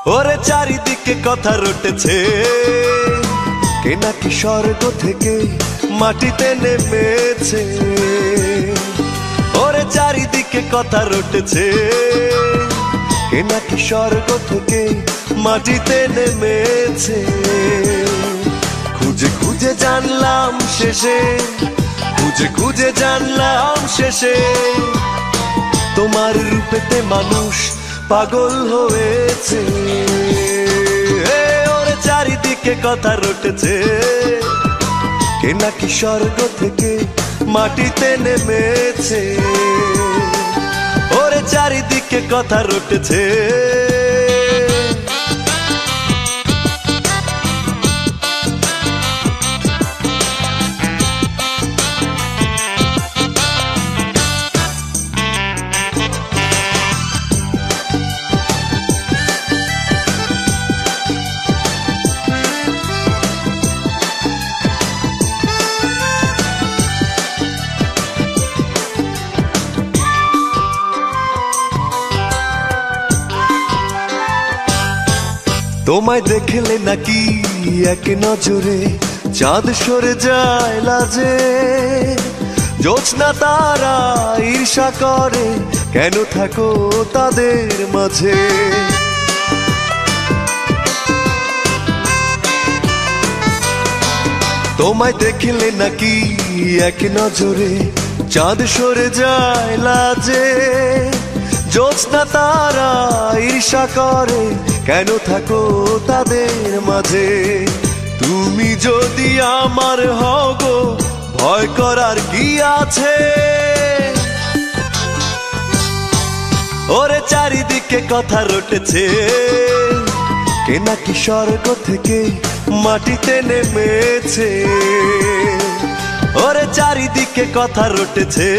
ওরে চারিদিকে কথা রটেছে, কে নাকি স্বর্গ থেকে মাটিতে নেমেছে। ওরে চারিদিকে কথা রটেছে, কে নাকি স্বর্গ থেকে মাটিতে নেমেছে। খুঁজে খুঁজে জানলাম শেষে, খুঁজে খুঁজে জানলাম শেষে, তোমার রূপেতে মানুষ পাগল হয়েছে। ওরে চারিদিকে কথা রটেছে, কে নাকি স্বর্গ থেকে মাটিতে নেমেছে। ওরে চারিদিকে কথা রটেছে। তোমায় দেখলে নাকি এক নজরে চাঁদ সরে যায় লাজে। জোছনা তারা ঈর্ষা করে, কেন থাকো তাদের মাঝে। তোমায় দেখলে নাকি এক নজরে চাঁদ সরে যায় লাজে। জোছনা তারা ঈর্ষা করে, কেন থাকো তাদের মাঝে। তুমি যদি আমার হও গো, ভয় করার কি আছে। ওরে চারিদিকে কথা রটেছে, কে নাকি স্বর্গ থেকে মাটিতে নেমেছে। ওরে চারিদিকে কথা রটেছে।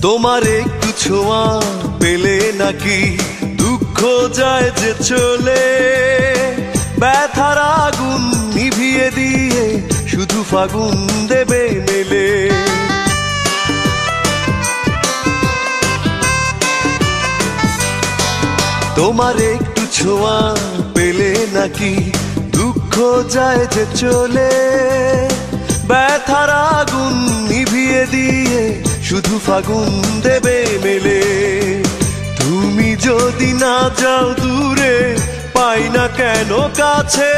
তোমার একটু ছোঁয়া পেলে নাকি দুঃখ যায় যে চলে। ব্যথার আগুন নিভিয়ে দিয়ে শুধু ফাগুন দেবে মেলে। তোমার একটু ছোঁয়া পেলে নাকি দুঃখ যায় যে চলে। ব্যথার আগুন নিভিয়ে দিয়ে শুধু ফাগুন দেবে মেলে। তুমি যদি না যাও দূরে, পাই না কেন কাছে।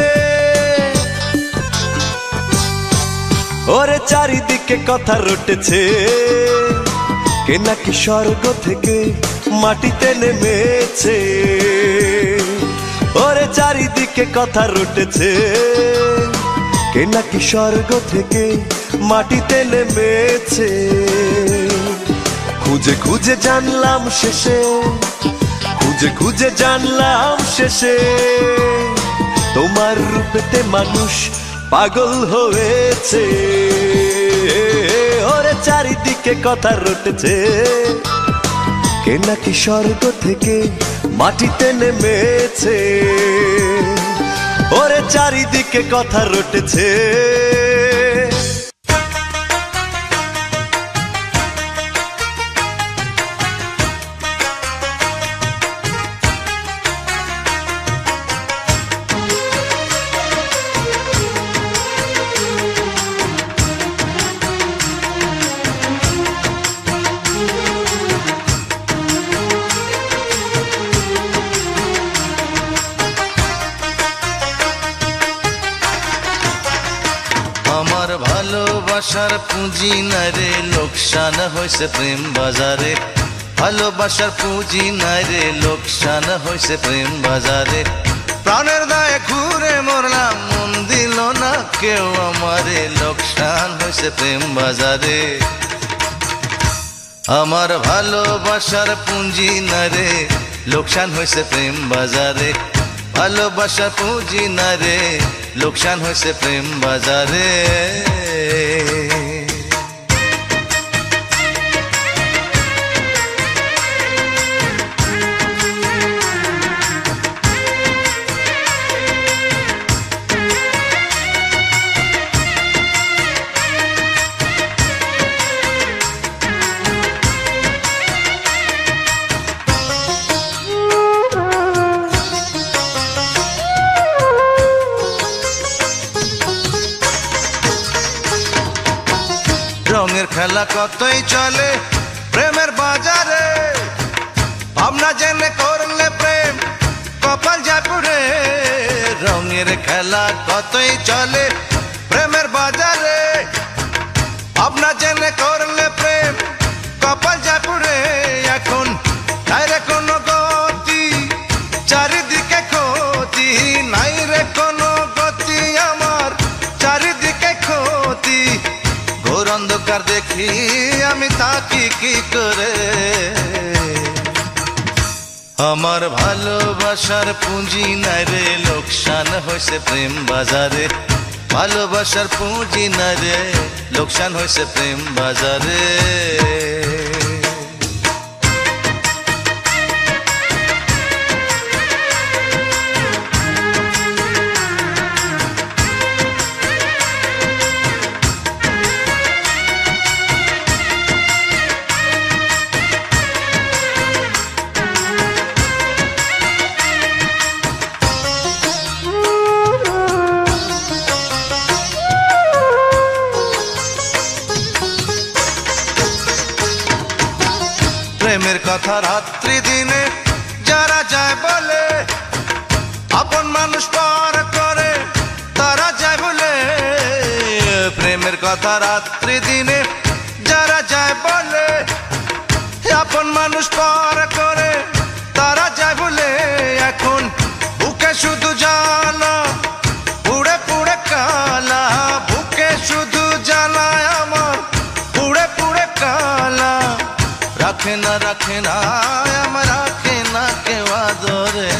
ওরে চারিদিকে কথা রটেছে, কে নাকি স্বর্গ থেকে মাটিতে নেমেছে। ওরে চারিদিকে কথা রটেছে, কে নাকি স্বর্গ থেকে মাটিতে নেমেছে। খুঁজে খুঁজে জানলাম শেষে, খুঁজে খুঁজে জানলাম শেষে, তোমার রূপেতে মানুষ পাগল হয়েছে। ওরে চারিদিকে কথা রটেছে, কে নাকি স্বর্গ থেকে মাটিতে নেমেছে। ওরে চারিদিকে কথা রটেছে। ভালোবাসার পুঁজি নাই রে, লোকসান হয়েছে প্রেম বাজারে। ভালোবাসার পুঁজি নাই রে, লোকসান হয়েছে প্রেম বাজারে। প্রাণের দায়ে ঘুরে মরলাম, মন দিল না কেউ আমারে, লোকসান হয়েছে প্রেম বাজারে। আমার ভালোবাসার পুঁজি নাই রে, লোকসান হয়েছে প্রেম বাজারে ভালোবাসার পুঁজি না রে লোকসান হয়েছে প্রেম বাজারে রঙের খেলা কতই চলে প্রেমের বাজারে ভাবনা জেনে করলে প্রেম কপাল যায় পুড়ে রঙের খেলা কতই চলে প্রেমের বাজারে ভাবনা জেনে করলে প্রেম কপাল যায় পুড়ে এখন নাই রে কোনো গতি চারিদিকে ক্ষতি নাই রে কোনো গতি আমার চারিদিকে ক্ষতি ঘোর অন্ধকার দেখি আমি তাকি কি করে আমার ভালোবাসার পুঁজি নাই রে লোকসান হয়েছে প্রেম বাজারে ভালোবাসার পুঁজি নাই রে লোকসান হয়েছে প্রেম বাজারে প্রেমের কথা রাত্রি দিনে যারা যায় বলে আপন মানুষ পর করে তারা যায় বলে প্রেমের কথা রাত্রি দিনে যারা যায় বলে আপন মানুষ পর করে তারা যায় বলে এখন বুকে শুধু জ্বালা পুড়ে পুড়ে কালা বুকে শুধু জ্বালায় আমার পুড়ে পুড়ে কালা রাখে না আমার রাখে না কেউ আদরে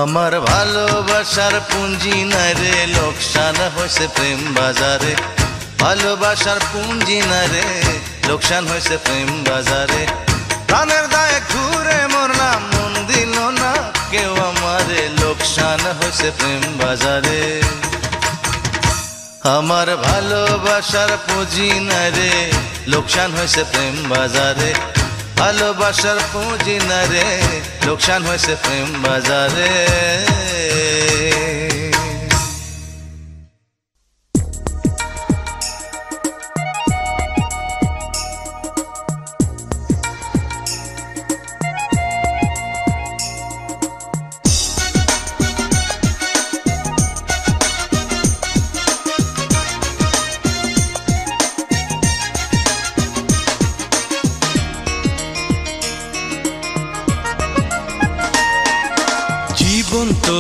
আমার ভালোবাসার পুঁজি নাই রে লোকসান হয়েছে প্রেম বাজারে ভালোবাসার পুঁজি নাই রে লোকসান হয়েছে প্রেম বাজারে প্রাণের দায়ে ঘুরে মরলাম মন দিল না কেউ আমারে লোকসান হয়েছে প্রেম বাজারে আমার ভালোবাসার পুঁজি নাই রে লোকসান হয়েছে প্রেম বাজারে ভালোবাসার পুঁজি নাই রে লোকসান হয়েছে প্রেম বাজারে জীবন তো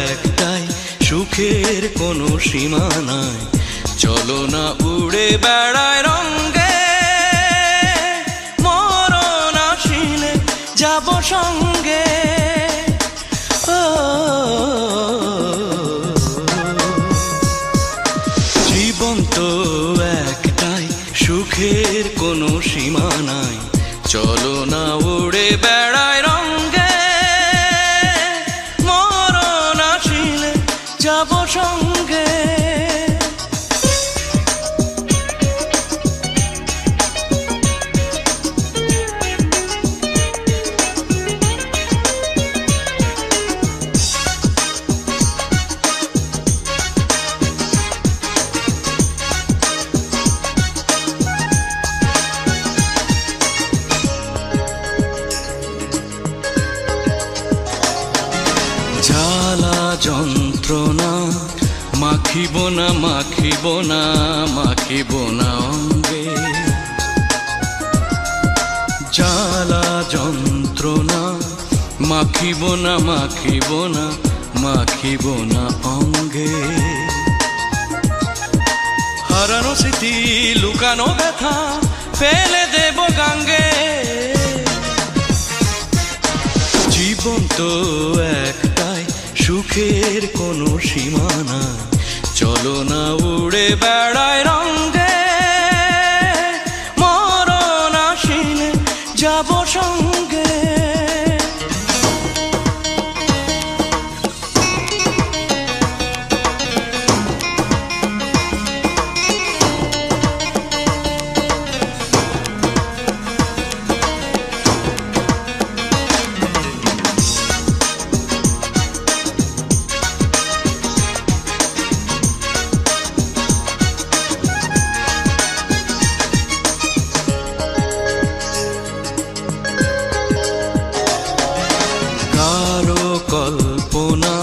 একটাই সুখের কোনো সীমা নাই চলো না উড়ে বেড়ায় রঙে মরণ আসিলে যাব সঙ্গে জীবন তো একটাই সুখের কোনো সীমা নাই চলো না উড়ে বেড়ায় রঙে যাব সঙ্গে জ্বালা যন্ত্রণা মাখিব না মাখিব না মাখিব না অঙ্গে জ্বালা যন্ত্রণা মাখিব না মাখিব না মাখিব না অঙ্গে হারানো স্মৃতি লুকানো ব্যথা ফেলে দেব গাঙ্গে তো একটাই, সুখের কোনো সীমানা, চলো না উড়ে বেড়ায় রঙে, মরণ আসিলে যাব সঙ্গে। কল্পনা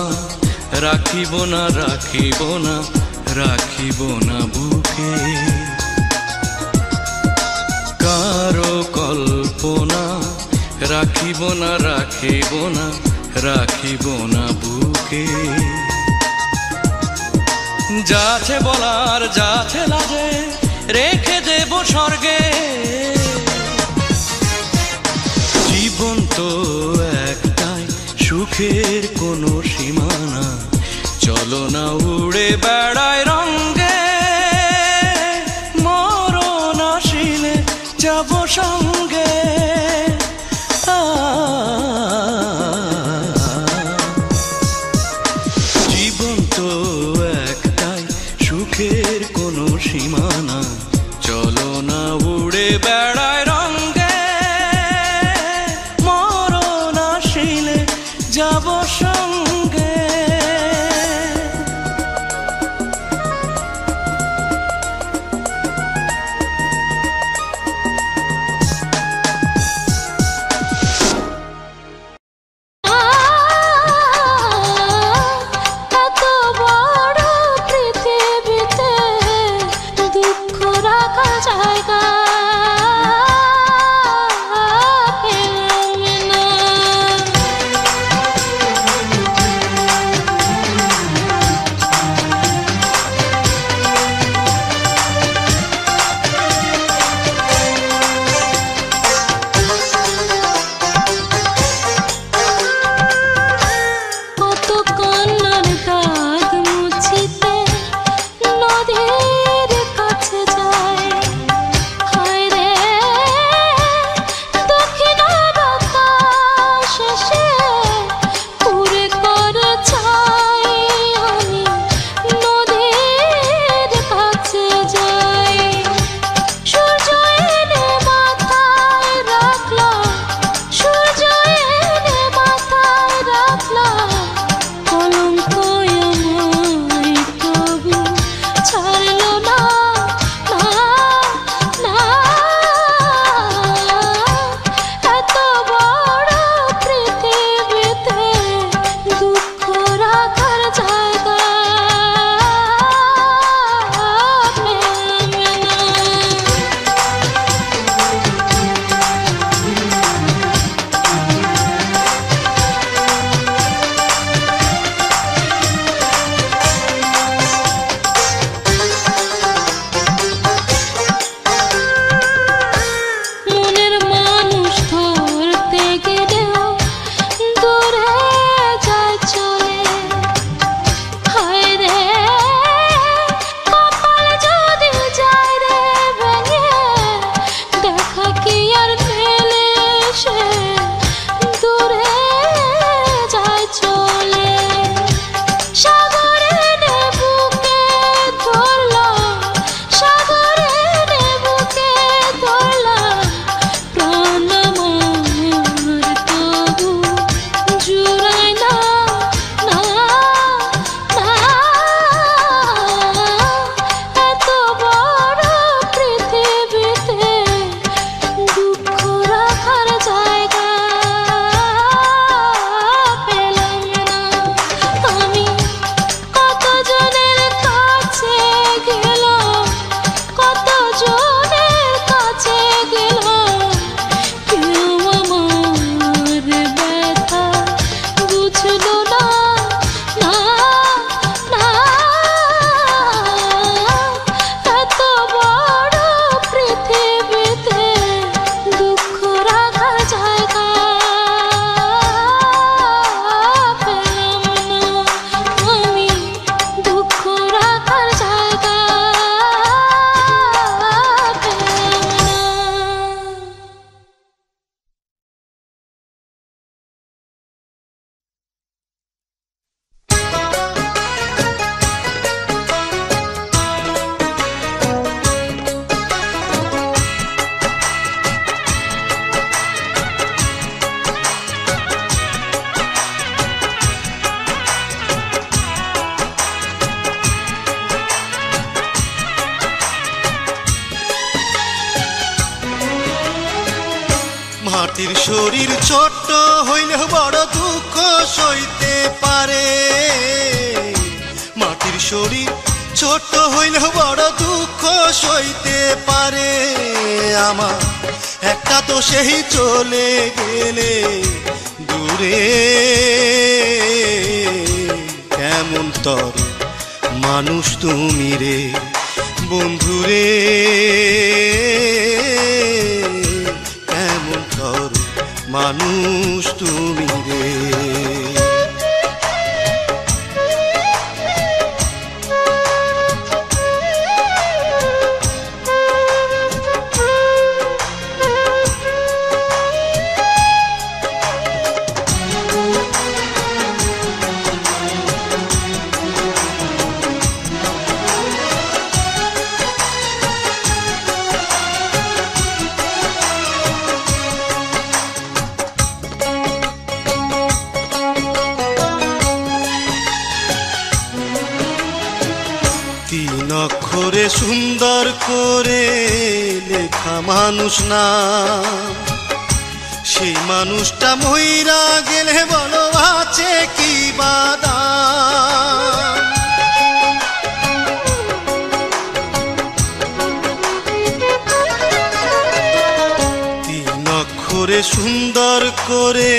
রাখিব না, রাখিব না, রাখিব না বুকে, কারো কল্পনা রাখিব না, রাখিব না, রাখিব না বুকে। যাছে বলার যাছে লাজে রেখে দেব স্বর্গে, জীবন তো একটাই, সুখের কোনো সীমানা, চলো না উড়ে বেড়ায় রঙে, মরণ আসিলে যাব সঙ্গে। জীবন তো একটাই, সুখের কোনো সীমানা, চলো না উড়ে বেড়ায়। মাটির শরীর ছোট্ট হইলে বড় দুঃখ সইতে পারে, মাটির শরীর ছোট্ট হইলে বড় দুঃখ সইতে পারে। আমার একটা তো সেই চলে গেলে দূরে, কেমন তর মানুষ তুমি রে বন্ধুরে, কেমন তর মানুষ তুমি রে। অক্ষরে সুন্দর করে লেখা মানুষ না, সেই মানুষটা মইরা গেলে বলো আছে কি বাদাম। 3 অক্ষরে সুন্দর করে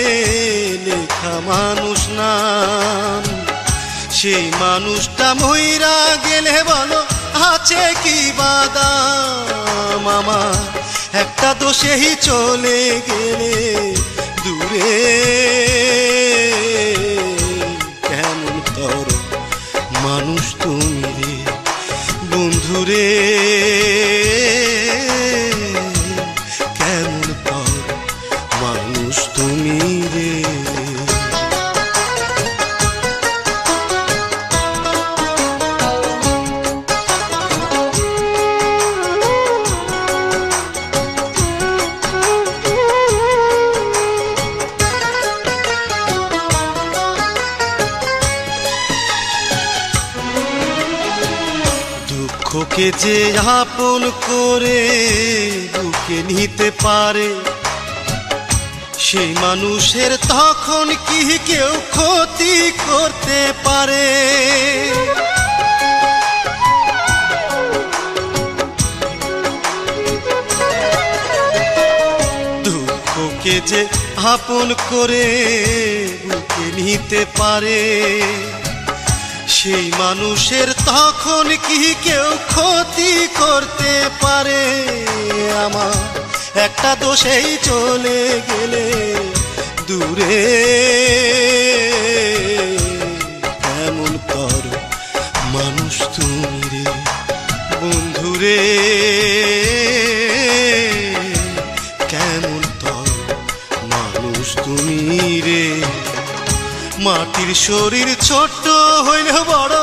লেখা মানুষ না, সেই মানুষটা মইরা গেলে বলো আছে কি বাদাম। আমার একটা দোষেই চলে গেলে দূরে, কেমন তর মানুষ তুমি রে বন্ধুরে, কেমন তর মানুষ তুমি রে। দুঃখকে যে আপন করে বুকে নিতে পারে, সেই মানুষের তখন কি কেউ ক্ষতি করতে পারে। দুঃখকে যে আপন করে বুকে নিতে পারে, সেই মানুষের তখন কি কেউ ক্ষতি করতে পারে। আমার একটা দোষেই চলে গেলে দূরে, কেমন তর মানুষ তুমি রে বন্ধুরে, কেমন তর মানুষ তুমি রে। মাটির শরীর ছোট্ট হইলে বড়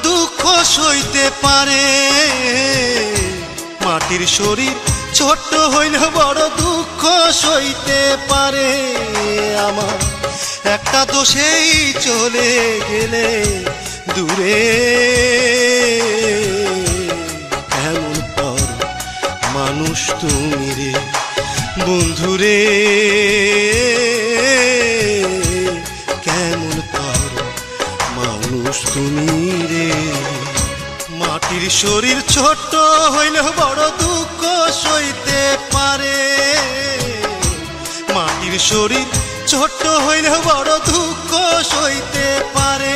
দুঃখ সইতে পারে, মাটির শরীর ছোট্ট হইলে বড় দুঃখ সইতে পারে। আমার একটা দোষেই চলে গেলে দূরে, কেমন পর মানুষ তুমি রে বন্ধুরে, কেমন পর মানুষ তুমি রে। মাটির শরীর ছোট্ট হইলে বড় দুঃখ সইতে পারে, মাটির শরীর ছোট্ট হইলে বড় দুঃখ সইতে পারে।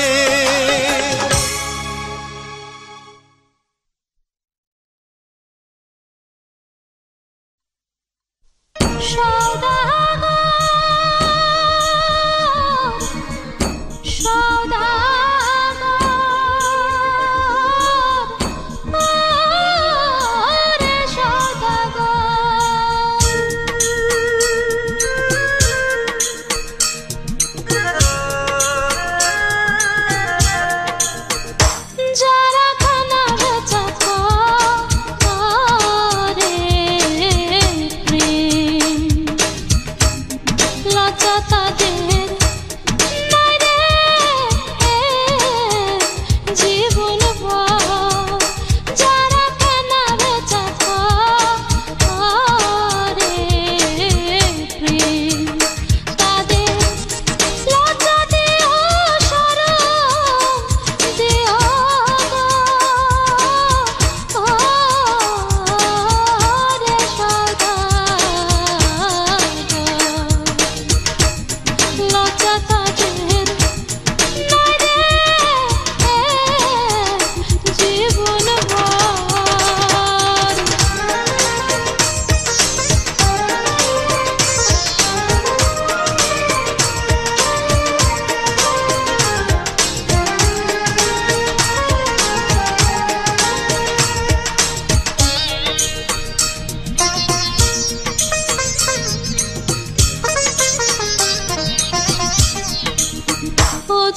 free.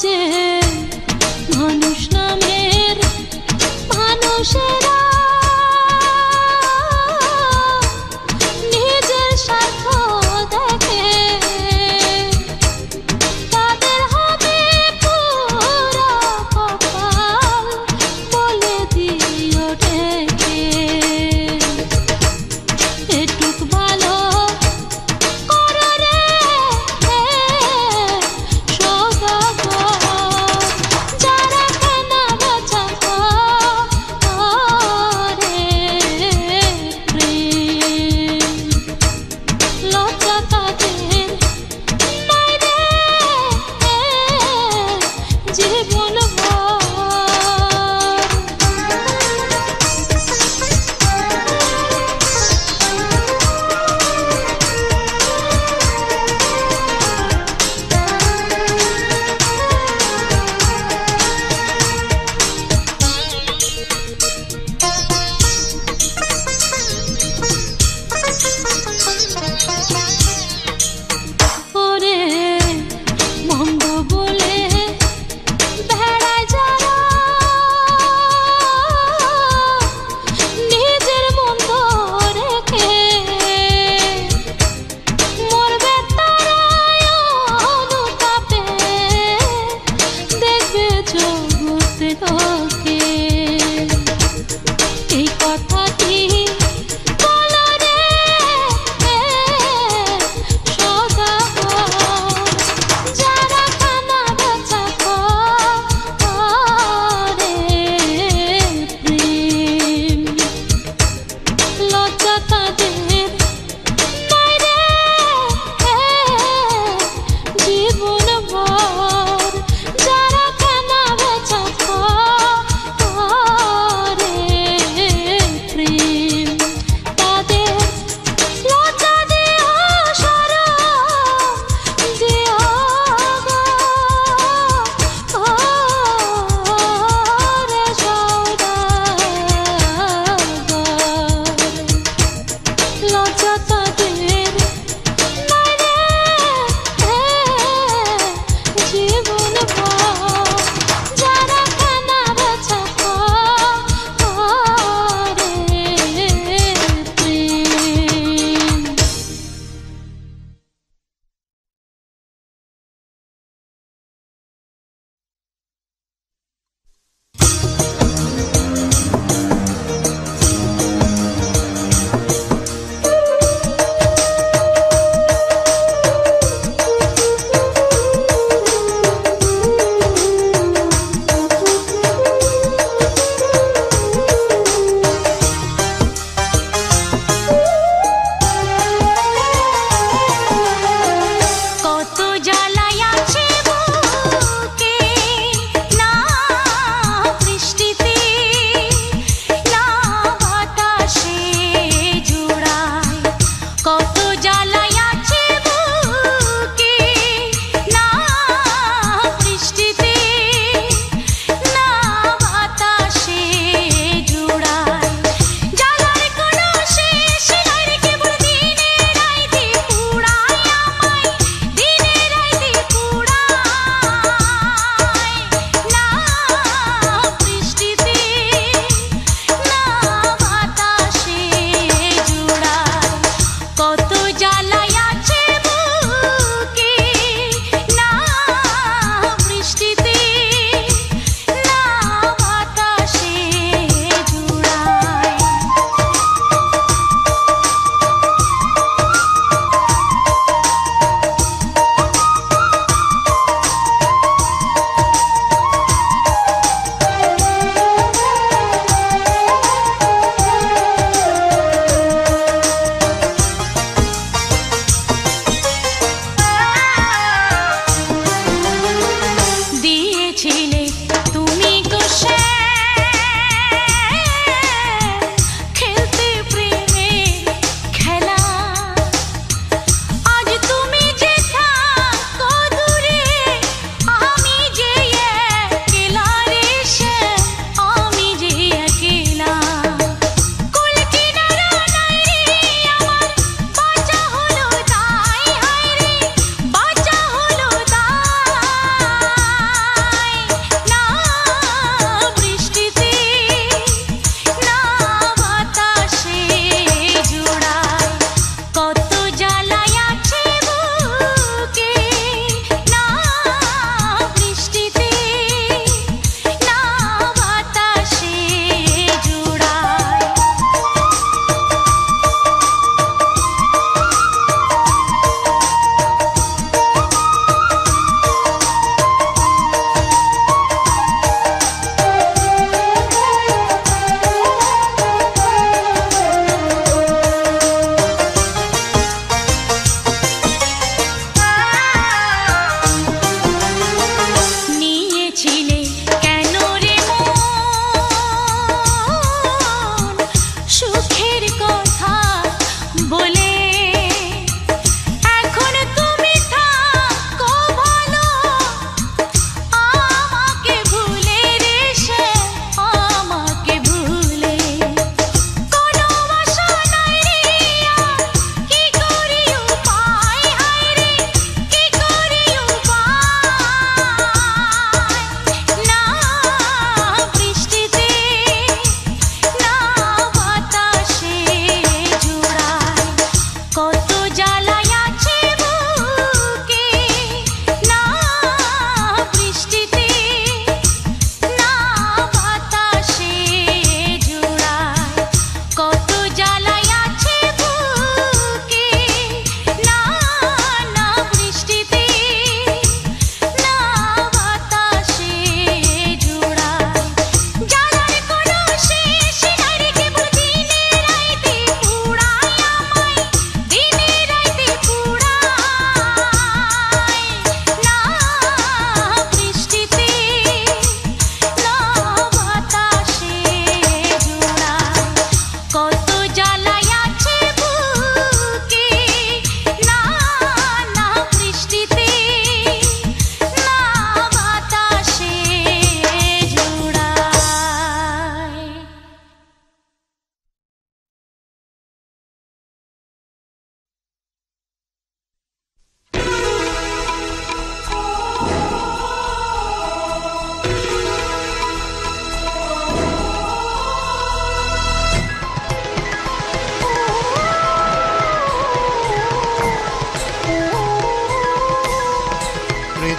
যে মানুষ নামের মানুষেরা নিজের স্বার্থ দেখে তাদের হবে পুরো কপাল বলে দিও ডেকে এটুক ভালো করো রে সদাগর যারা কেনা বেচা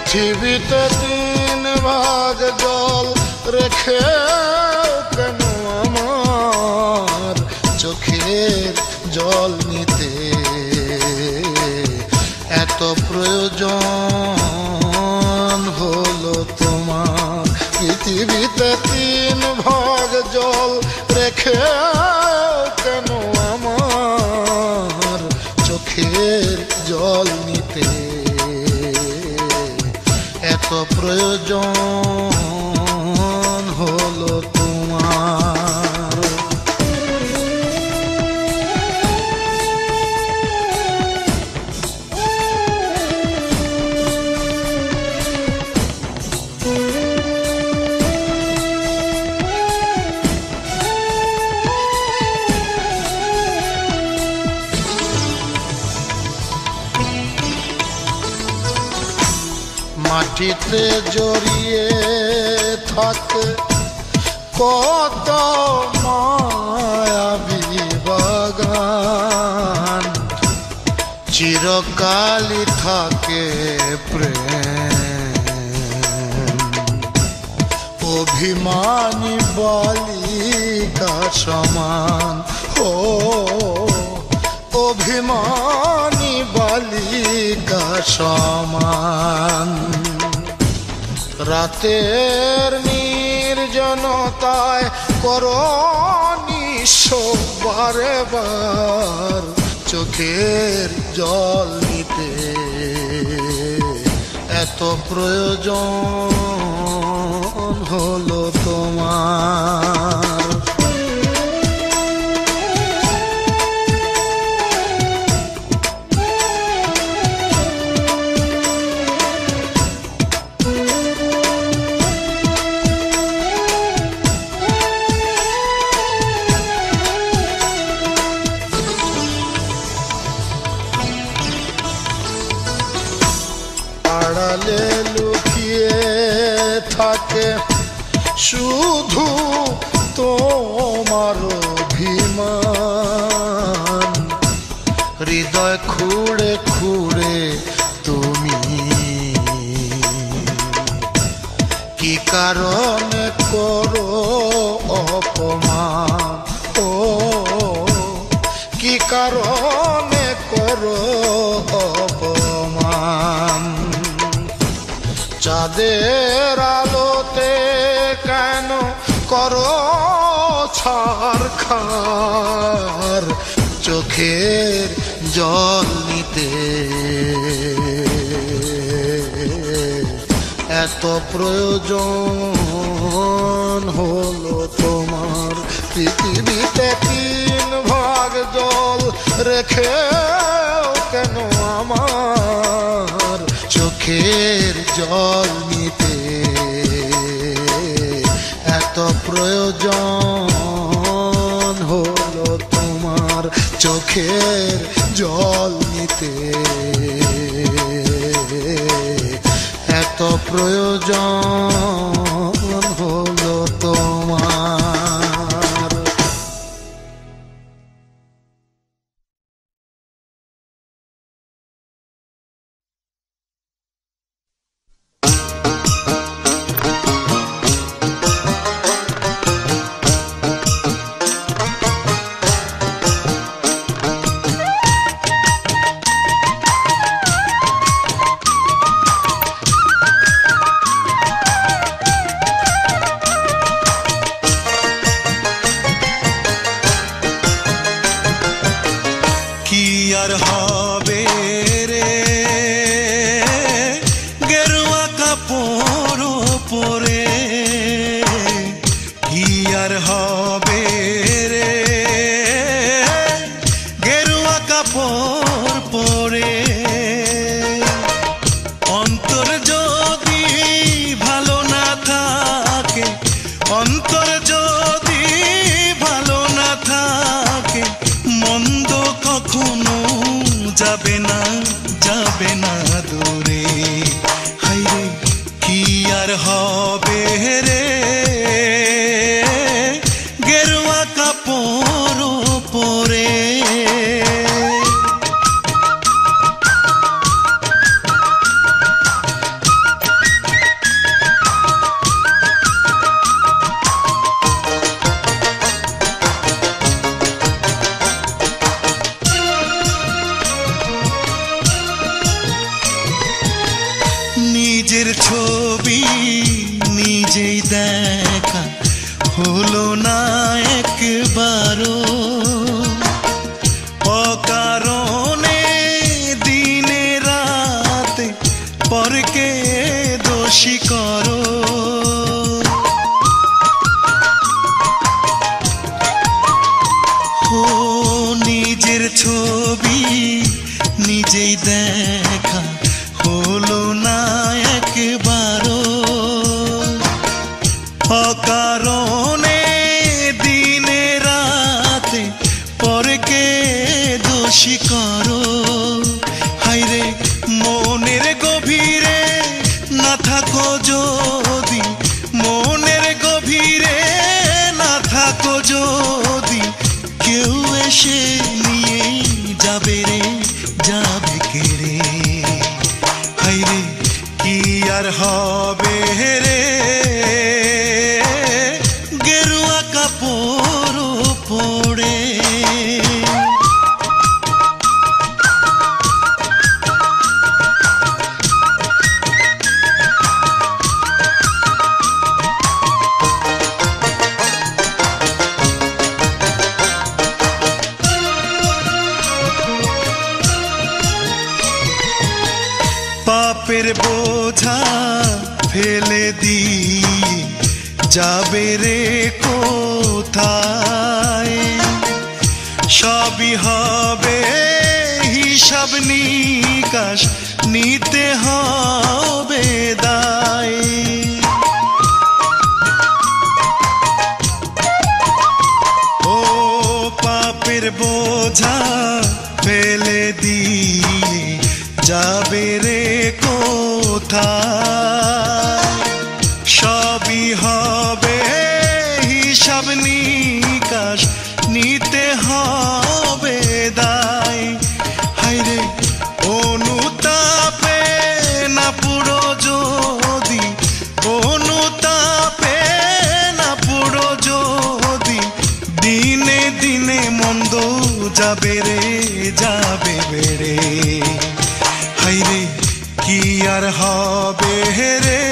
পৃথিবীতে 3 ভাগ জল রেখে কেন আমার চোখের জল নিতে এত প্রয়োজন হলো তোমার। পৃথিবীতে 3 ভাগ জল রেখে কেন আমার চোখের জল নিতে এত প্রয়োজন হলো তোমার। মাটিতে জড়িয়ে থাকে কত মায়াবী বাগান, চিরকালই থাকে প্রেম অভিমানী বালিকা সমান। ও অভিমানী বালিকা সমান। রাতের নির্জনতায় করো নিঃস্ব বারে বার চোখের জল নিতে এত প্রয়োজন হলো তোমার। আড়ালে লুকিয়ে থাকে শুধু তোমার অভিমান, হৃদয় খুঁড়ে খুঁড়ে তুমি কি কারণে করো অপমান। ও কি কারণে করো অপমান। চাঁদের আলোতে কেন করো ছারখার চোখের জল নিতে এত প্রয়োজন হলো তোমার। পৃথিবীতে 3 ভাগ জল রেখে কেন আমার চোখের জল নিতে এত প্রয়োজন হলো তোমার। চোখের জল নিতে এত প্রয়োজন হলো তোমার। নিজের ছবি নিজেই দেখা হলো না একবারও, অকারণে দিনে রাতে পরকে দোষী করো। ও নিজের ছবি নিজেই দেখা হলো না একবারও, অকারণে দিনে রাতে পরকে দোষী করো। হায়রে মনের গভীরে না থাকো যদি, মনের গভীরে না থাকো যদি, কেউ এসে নিয়ে যাবে রে, যাবে কে রে। হায়রে কি আর হবে রে, গেরুয়া কাপড় পড়ে। পাপের বোঝা ফেলে দিয়ে যাবে রে কোথায়, সবই হবে হিসাব নিকাশ, নিতে হবে দায়। ও পাপের বোঝা ফেলে দিয়ে যাবে রে কোথায়, সবই হবে হিসাব নিকাশ, নিতে হবে দায়। হায়রে অনুতাপে না পুরো যদি, অনুতাপে না পুরো যদি, দিনে দিনে মন্দ যাবে রে, যাবে বেড়ে। হায়রে কি আর হবে রে,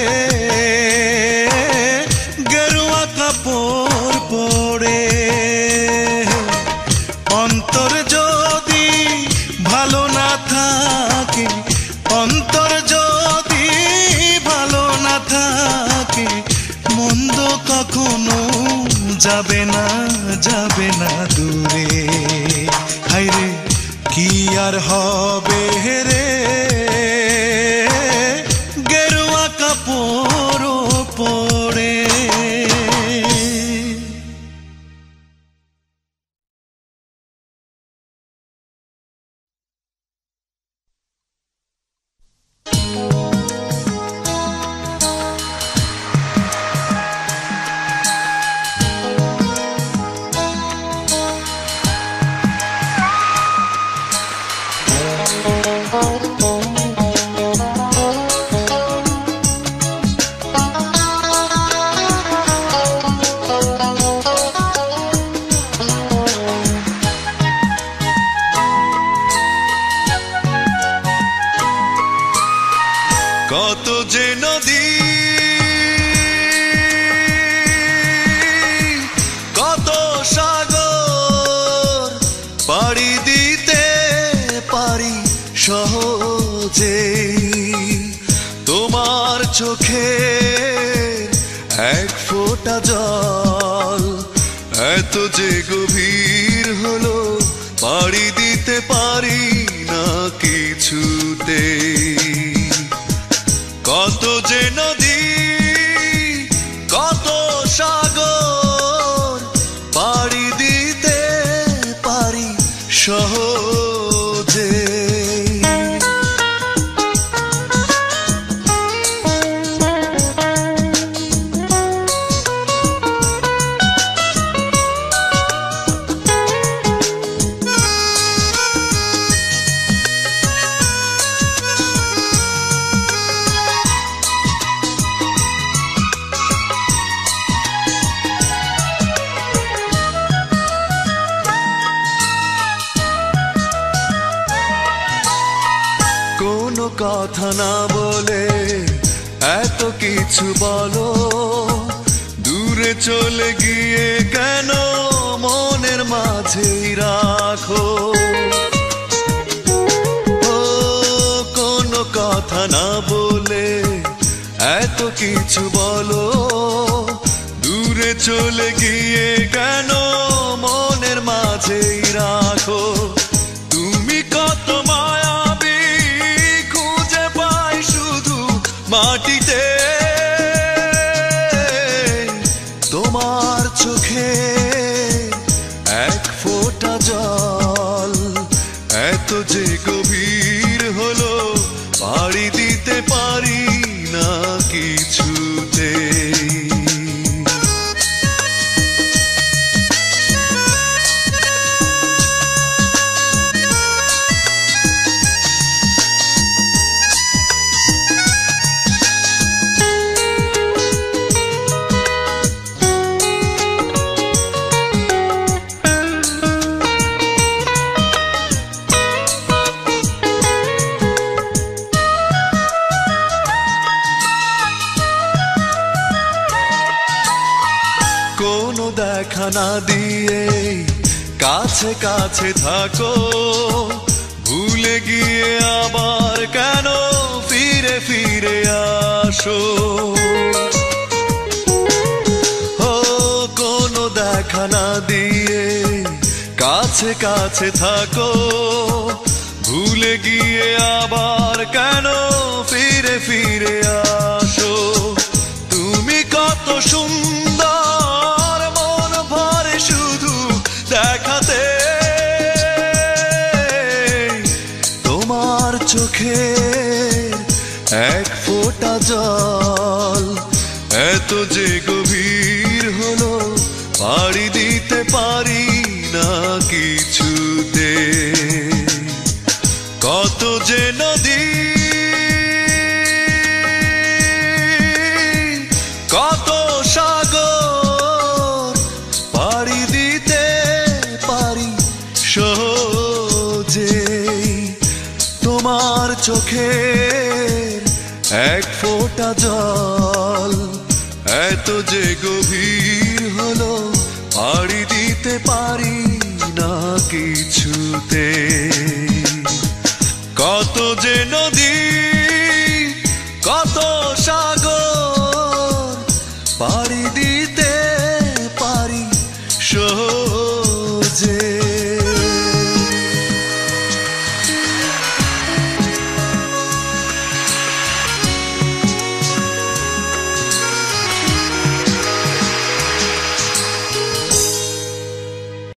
গেরুয়া কাপড় পরে। অন্তর যদি ভালো না থাকে, অন্তর যদি ভালো না থাকে, মন্দ কখনো যাবে না, যাবে না দূরে। হায়রে কি আর হবে রে, গেরুয়া কাপড় পরে। কত যে নদী, কত সাগর পাড়ি দিতে পারি সহজে, তোমার চোখে এক ফোঁটা জল এত যে গভীর হলো, পাড়ি দিতে পারি না কিছুতে। কত যে নদী, কত সাগর পাড়ি দিতে পারি সহজে। কোনো কথা না বলে কিছু বলো, দূরে চলে গিয়ে কেন মনের মাঝেই রাখো। ও কোনো কথা না বলে এত কিছু বলো, দূরে চলে গিয়ে কেন মনের মাঝেই রাখো। তুমি কত মায়াবী খুঁজে পাই শুধু মাটিতে, তোমার চোখে এক ফোঁটা জল এত যে গভীর হলো, পাড়ি দিতে পারি না কিছুতে। কোনো দেখা না দিয়ে কাছে কাছে থাকো, ভুলে গিয়ে আবার কেন ফিরে ফিরে আসো। ও কোনো দেখা না দিয়ে কাছে কাছে থাকো, ভুলে গিয়ে আবার কেন ফিরে ফিরে আসো। তুমি কত সুন্দর মন ভরে শুধু দেখাতে, তোমার চোখে এক ফোঁটা জল এত যে গভীর হলো, পাড়ি দিতে পারি না কিছুতে। কত যে নদী, কত সাগর পাড়ি দিতে পারি সহজেই, তোমার চোখে এক ফোঁটা জল এত যে গভীর হলো, পাড়ি দিতে পারি না কিছুতে। কত যে নদী